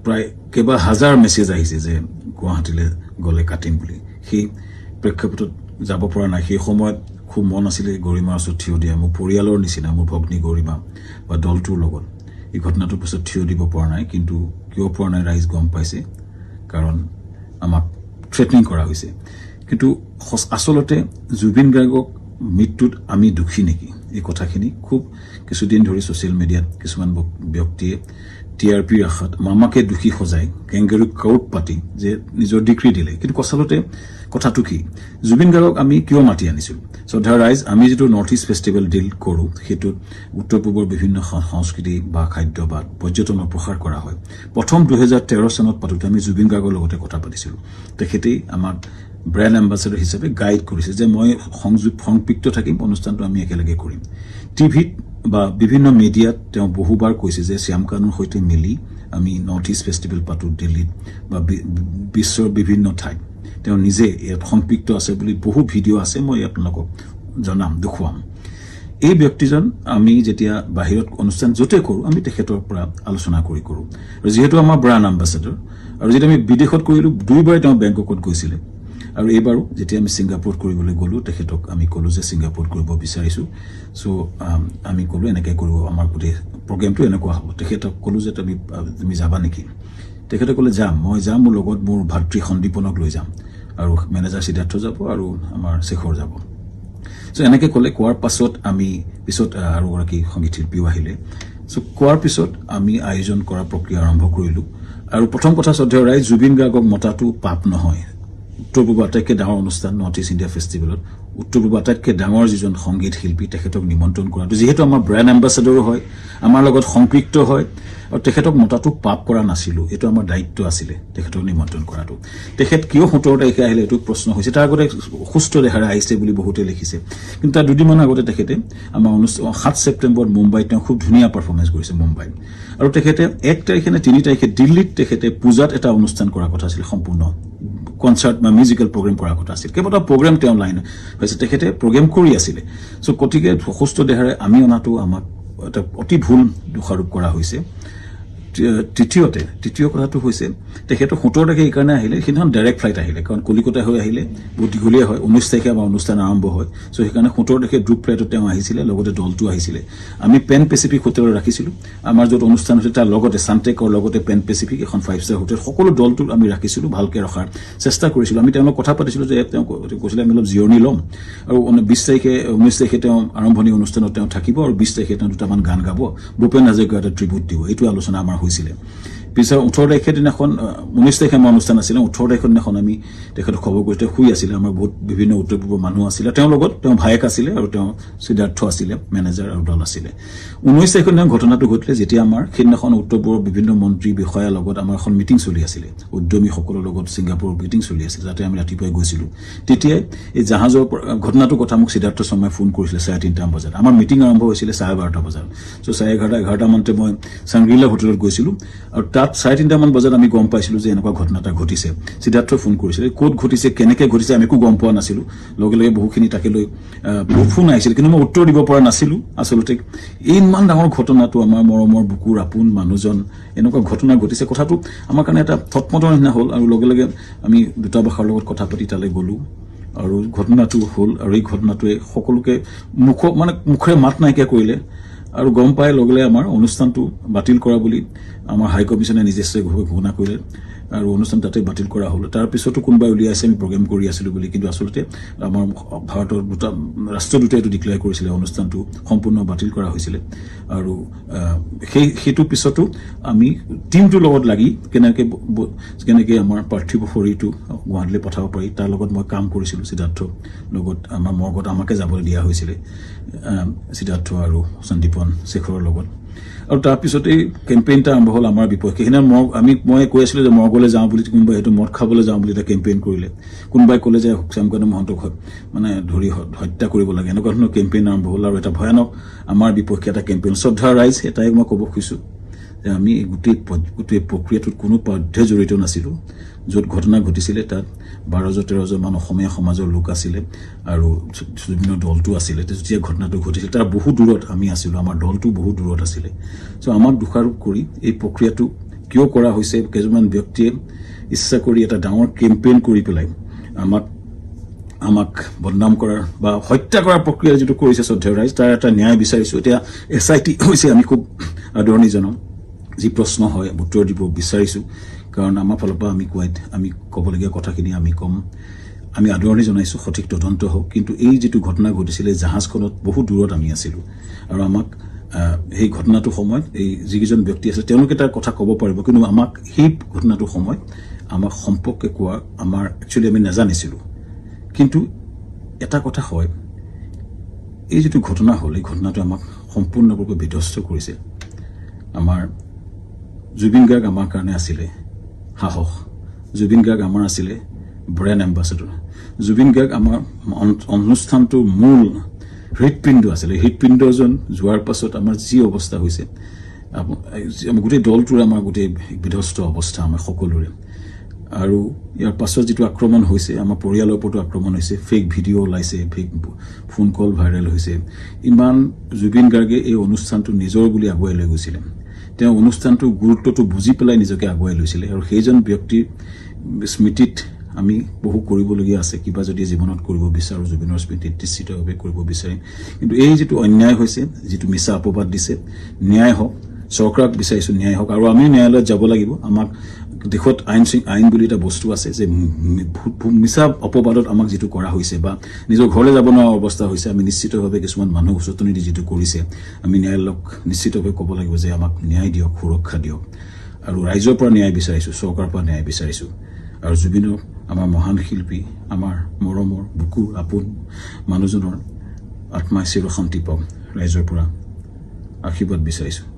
প্ৰায় কেবা হাজাৰ মেছেজ আহিছে যে গুৱাহাটীলৈ গ'লে কাটিম বুলি সেই প্ৰেক্ষাপটত যাব পৰা নাই সেই সময়ত খুব মন আছিলে গৰিমাৰ ওচৰত থিয় দিয়া মোৰ পৰিয়ালৰ নিচিনা মোৰ ভগ্নী গৰিমা বা দলটোৰ লগত এই ঘটনাটোৰ পিছত থিয় দিব পৰা নাই কিন্তু কিয় পৰা নাই ৰাইজ গম পাইছে কাৰণ আমাক থ্ৰেটনিং কৰা হৈছে কিন্তু আসলতে জুবিন গাৰ্গক মৃত্যুত আমি দুখী নেকি এই কথাখিনি খুব কিছুদিন ধৰি সোশ্যাল মিডিয়াত কিছুমান ব্যক্তিয়ে টিআৰপি আশাত মামাকে দুখী সজাই কেংগেৰু কাউট পাতি যে নিজৰ ডিগ্ৰী দিলে কিন্তু আসলতে কথাটো কি জুবিন গাৰ্গক আমি কিয় মাতি আনিছিল শ্ৰদ্ধা ৰাইজ আমি যেটো নৰ্থ ইষ্ট ফেষ্টিভেল ডিল কৰো হেতু উত্তৰ পূবৰ বিভিন্ন সংস্কৃতি বা খাদ্য বা পৰ্যটনৰ প্ৰসাৰ কৰা হয় প্ৰথম 2013 চনত পাতোতে আমি জুবিন গাৰ্গৰ লগতে কথা পাতিছিল তেখেতেই আমাৰ ব্ৰেণ্ড এম্বাসেডৰ হিচাপে গাইড কৰিছে যে মই সংযুক্ত থাকিম অনুষ্ঠানটো আমি একেলগে কৰিম টিভিত বা বিভিন্ন মিডিয়াত তেওঁ বহুবাৰ কৈছে যে শ্যামকানুৰ সৈতে মিলি আমি নৰ্থ ইষ্ট ফেষ্টিভেল পাতো দিল্লীত বা বিশ্বৰ বিভিন্ন ঠাইত তেওঁ নিজে ইয়াত সংযুক্ত আছে বুলি বহু ভিডিঅ' আছে মই আপোনালোকক জনাম দেখুৱাম এই ব্যক্তিজন আমি যেতিয়া বাহিৰত অনুষ্ঠান যতে কৰো আমি তেখেতৰ পৰা আলোচনা কৰো আৰু যেহেতু আমাৰ ব্ৰাণ্ড এম্বাসেডৰ আৰু যেতিয়া আমি বিদেশত কৰিলো দুইবাৰ তেওঁ বেংককত গৈছিল আৰু এইবাৰো যেতিয়া আমি সিঙ্গাপুৰ কৰিবলৈ গলো তেখেতক আমি কলো যে সিঙ্গাপুৰ কৰিব বিচাৰিছো সো আমি কলো এনেকৈ কৰিব আমাৰ গোটেই প্ৰগ্ৰামটো এনেকুৱা হ'ব তেখেতক কলো যে তুমি যাবা নেকি তেখেতে কলে যাম মই যাম মোৰ লগত মোৰ ভাতৃ সন্দীপনক লৈ যাম আৰু মেনেজাৰ সিদ্ধাৰ্থ যাব আৰু আমাৰ শেখৰ যাব সো এনেকৈ কলে কোৱাৰ পাছত আমি পিছত আৰু কি সংগীত শিল্পীও আহিলে সো কোৱাৰ পিছত আমি আয়োজন কৰা প্ৰক্ৰিয়া আৰম্ভ কৰিলো আৰু প্ৰথম কথা শ্ৰদ্ধা ৰাইজ জুবিন গাৰ্গক মতাটো পাপ নহয় উত্তৰ পূব আটাইতকৈ ডাঙৰ অনুষ্ঠান নৰ্থ ইষ্ট ইণ্ডিয়া ফেষ্টিভেলত উত্তৰ পূব আটাইতকৈ ডাঙৰ যিজন সংগীত শিল্পী তেখেতক নিমন্ত্ৰণ কৰাটো যিহেতু আমাৰ ব্ৰেণ্ড এম্বাসেডৰো হয় আমাৰ লগত সংপৃক্ত হয় আৰু তেখেতক মতাটো পাপ কৰা নাছিলো এটো আমাৰ দায়িত্ব আছিল তেখেতক নিমন্ত্ৰণ কৰাটো তেখেত কিয় 17 তাৰিখে আহিলে এটো প্ৰশ্ন হৈছে তাৰ আগতে সুস্থ দেহাৰে আহিছে বুলি বহুতে লিখিছে কিন্তু তাৰ দুদিনমান আগতে তেখেতে আমাৰ 7 ছেপ্টেম্বৰত মুম্বাইত তেওঁ খুব ধুনীয়া পাৰফৰমেন্স কৰিছে মুম্বাইত আৰু তেখেতে 1 তাৰিখে নে 3 তাৰিখে দিল্লীত তেখেতে পূজাত এটা অনুষ্ঠান কৰাৰ কথা আছিল সম্পূৰ্ণ কনসাৰ্ট বা মিউজিক্যাল প্ৰগ্ৰাম কৰাৰ কথা আছিল কেৱল প্ৰগ্ৰাম তেওঁ লাইন হৈছে তেখেতে প্ৰগ্ৰাম কৰি আছিল সো কটিকে সুস্থ দেহাৰে আমি অনাটো আমাক এটা অতি ভুল দোষাৰোপ কৰা হৈছে তৃতীয় কথাটো হৈছে তেখেতে 17 তাৰিখে এই কাৰণে আহিলে সিখন ডাইৰেক্ট ফ্লাইট আহিলে কাৰণ কলিকতা হৈ আহিলে বহুত দীঘলীয়া হয় 19 তাৰিখে আমাৰ অনুষ্ঠান আৰম্ভ হয় সো সেইকাৰণে 17 তাৰিখে গ্ৰুপ ফ্লাইটত তেওঁ আহিছিল লগতে দলটো আহিছিল আমি পেন পেচিফিক হোটেলত ৰাখিছিলো আমাৰ যত অনুষ্ঠান হৈছে তাৰ লগতে সানটেকৰ লগতে পেন পেচিফিক এখন 5 ষ্টাৰ হোটেল সকলো দলটো আমি ৰাখিছিলো ভালকে ৰখাৰ চেষ্টা কৰিছিলো আমি তেওঁলোক কথা পাতিছিলো যে তেওঁ কৈছিল আমি অলপ জিৰণি লম আৰু 20 তাৰিখে 19 তাৰিখে তেওঁ আৰম্ভণি অনুষ্ঠানত তেওঁ থাকিব আৰু 20 তাৰিখে তেওঁ দুটামান গান গাব ভূপেন হাজৰিকাৰ এটা ট্ৰিবিউট দিব এইটো আলোচনা আমাৰ হৈছিল পিছৰ 18 তাৰিখে দিনাখন 19 তাৰিখে আমাৰ অনুষ্ঠান আছিল 18 তাৰিখৰ দিনাখন আমি তেখেতক খবৰ কৰিতে শুই আছিল আমাৰ বহুত বিভিন্ন উত্তৰ পূবৰ মানুহ আছিল তেওঁ লগত তেওঁ ভায়েক আছিল আৰু তেওঁ সিদ্ধাৰ্থ আছিল মেনেজাৰ আৰু দল আছিল 19 তাৰিখৰ দিনা ঘটনাটো ঘটিলে যেতিয়া আমাৰ সেইদিনাখন উত্তৰ পূবৰ বিভিন্ন মন্ত্ৰী বিষয়া লগত আমাৰ এখন মিটিং চলি আছিল উদ্যমী সকলৰ লগত সিঙ্গাপুৰৰ মিটিং চলি আছিল যাতে আমি ৰাতিপুৱাই গৈছিলো তেতিয়া এই জাহাজৰ ঘটনাটো কথা মোক সিদ্ধাৰ্থ শৰ্মাই ফোন কৰিছিল 3:30 বজাত আমাৰ মিটিং আৰম্ভ হৈছিল 12:30 বজাত সো 11:30 মানতে মই সাংগ্ৰিলা হোটেলত গৈছিলো আৰু তাত 3:30 মান বজাত আমি গম পাইছিলো যে এনেকুৱা ঘটনাটা ঘটিছে সিদ্ধাৰ্থ ফোন কৰিছিল কোড ঘটিছে কেনেকৈ ঘটিছে আমি একো গম পোৱা নাছিলো লগে লগে বহুখিনি তাকে লৈ ফোন আহিছিল কিন্তু মই উত্তৰ দিব পৰা নাছিলো আসলতে ইমান ডাঙৰ ঘটনাটো আমাৰ মৰমৰ বুকুৰ আপোন মানুহজন এনেকুৱা ঘটনা ঘটিছে কথাটো আমাৰ কাৰণে এটা থটমটৰ নিচিনা হ'ল আৰু লগে লগে আমি দূতাবাসৰ লগত কথা পাতি তালৈ গলো আৰু ঘটনাটো হ'ল আৰু এই ঘটনাটোৱে সকলোকে মুখৰে মাত নাইকিয়া কৰিলে আৰু গম পাই লগলে আমাৰ অনুষ্ঠানটো বাতিল কৰা বুলি আমাৰ হাই কমিছনে নিজস্বভাৱে ঘোষণা কৰিলে আৰু অনুষ্ঠান তাতে বাতিল কৰা হ'ল তাৰ পিছতো কোনবাই উলিয়াইছে আমি প্ৰগ্ৰাম কৰি আছিলো বুলি কিন্তু আসলতে আমাৰ ভাৰতৰ ৰাষ্ট্ৰদূতে এটো ডিক্লেয়াৰ কৰিছিল অনুষ্ঠানটো সম্পূৰ্ণ বাতিল কৰা হৈছিল আৰু সেইটো পিছতো আমি টিমটো লগত লাগি কেনেকৈ আমাৰ পাৰ্থিৱ শৰীৰটো গুৱাহাটীলৈ পঠাব পাৰি তাৰ লগত মই কাম কৰিছিলো সিদ্ধাৰ্থ লগত আমাৰ মৰ্গত আমাকে যাবলৈ দিয়া হৈছিল সিদ্ধাৰ্থ আৰু সন্দীপন শেখৰৰ লগত আৰু তাৰ পিছতে কেম্পেইনটা আৰম্ভ হ'ল আমাৰ বিপক্ষে হিনা মই কৈ আছিলো যে মৰ্গলৈ যাওঁ বুলি কোনবাই হেতু মদ খাবলৈ যাওঁ বুলি এটা কেম্পেইন কৰিলে কোনবাই ক'লে যে শ্যামকানু মহন্তক মানে ধৰি হত্যা কৰিব লাগে এনেকুৱা ধৰণৰ কেম্পেইন আৰম্ভ হ'ল আৰু এটা ভয়ানক আমাৰ বিপক্ষে এটা কেম্পেইন শ্ৰদ্ধা ৰাইজ এটাই মই ক'ব খুজিছো যে আমি গোটেই প্ৰক্ৰিয়াটোত কোনো পদ্ধতি জড়িত নাছিলো য'ত ঘটনা ঘটিছিল তাত 12-13 মান অসমীয়া সমাজৰ লোক আছিল আৰু বিভিন্ন দলটো আছিল যেতিয়া ঘটনাটো ঘটিছিল তাৰ বহু দূৰত আমি আছিলো আমাৰ দলটো বহু দূৰত আছিল সো আমাক দোষাৰোপ কৰি এই প্ৰক্ৰিয়াটো কিয় কৰা হৈছে কিছুমান ব্যক্তিয়ে ইচ্ছা কৰি এটা ডাঙৰ কেম্পেইন কৰি পেলাই আমাক বদনাম কৰাৰ বা হত্যা কৰাৰ প্ৰক্ৰিয়া যেটো কৰিছে শ্ৰদ্ধেয় ৰাইজ তাৰ এটা ন্যায় বিচাৰিছো এতিয়া এসআইটি হৈছে আমি খুব আদৰণি জনাম যি প্ৰশ্ন হয় উত্তৰ দিব বিচাৰিছো কাৰণ আমাৰ ফালৰ পৰা আমি ক'বলগীয়া কথাখিনি আমি কম আমি আদৰণি জনাইছো সঠিক তদন্ত হোক কিন্তু এই যেটো ঘটনা ঘটিছিল জাহাজখনত বহু দূৰত আমি আছিলো আৰু আমাক এই ঘটনাটো সময়ত এই যিজন ব্যক্তি আছে তেওঁলোকে তাৰ কথা ক'ব পাৰিব কিন্তু আমাক এই ঘটনাটো সময়ত আমাক সম্পৰ্কে কোৱা আমাৰ একচুয়ালি আমি নাজানিছিলো কিন্তু এটা কথা হয় এই যেটো ঘটনা হ'ল এই ঘটনাটো আমাক সম্পূৰ্ণৰূপে বিধ্বস্ত কৰিছে আমাৰ জুবিন গাৰ্গ আমাৰ কাৰণে আছিলে সাহস জুবিন গাৰ্গ আমাৰ আছিলে ব্ৰেণ্ড এম্বাসেডৰ জুবিন গাৰ্গ আমাৰ অনুষ্ঠানটো মূল হৃদপিণ্ড আছিলে হৃদপিণ্ডজন যোৱাৰ পাছত আমাৰ যি অৱস্থা হৈছে গোটেই দলটোৰ আমাৰ গোটেই বিধ্বস্ত অৱস্থা আমাৰ সকলোৰে আৰু ইয়াৰ পাছত যেটো আক্ৰমণ হৈছে আমাৰ পৰিয়ালৰ ওপৰতো আক্ৰমণ হৈছে ফেক ভিডিঅ ওলাইছে ফেক ফোন কল ভাইৰেল হৈছে ইমান জুবিন গাৰ্গে এই অনুষ্ঠানটো নিজৰ বুলি আগুৱাই লৈ গৈছিল তেওঁ অনুষ্ঠানটো গুৰুত্বটো বুজি পেলাই নিজকে আগুৱাই লৈছিল আৰু সেইজন ব্যক্তিৰ স্মৃতিত আমি বহু কৰিবলগীয়া আছে কিবা যদি জীৱনত কৰিব বিচাৰো জুবিনৰ স্মৃতিত নিশ্চিতভাৱে কৰিব বিচাৰিম কিন্তু এই যেটো অন্যায় হৈছে যেটো মিছা অপবাদ দিছে ন্যায় হোক চৰকাৰক বিচাৰিছো ন্যায় হোক আৰু আমি ন্যায়ালয়ত যাব লাগিব আমাক দেখত আইন বুলি এটা বস্তু আছে যে মিছা অপবাদত আমাক যেটো কৰা হৈছে বা নিজৰ ঘৰলৈ যাব নোৱাৰা অৱস্থা হৈছে আমি নিশ্চিতভাৱে কিছুমান মানুহ উচতনি দি যেটো কৰিছে আমি ন্যায়ালয়ক নিশ্চিতভাৱে ক'ব লাগিব যে আমাক ন্যায় দিয়ক সুৰক্ষা দিয়ক আৰু ৰাইজৰ পৰা ন্যায় বিচাৰিছো চৰকাৰৰ পৰা ন্যায় বিচাৰিছো আৰু জুবিনৰ আমাৰ মহান শিল্পী আমাৰ মৰমৰ বুকুৰ আপোন মানুহজনৰ আত্মাই চিৰ শান্তি পাওক ৰাইজৰ পৰা আশীৰ্বাদ বিচাৰিছো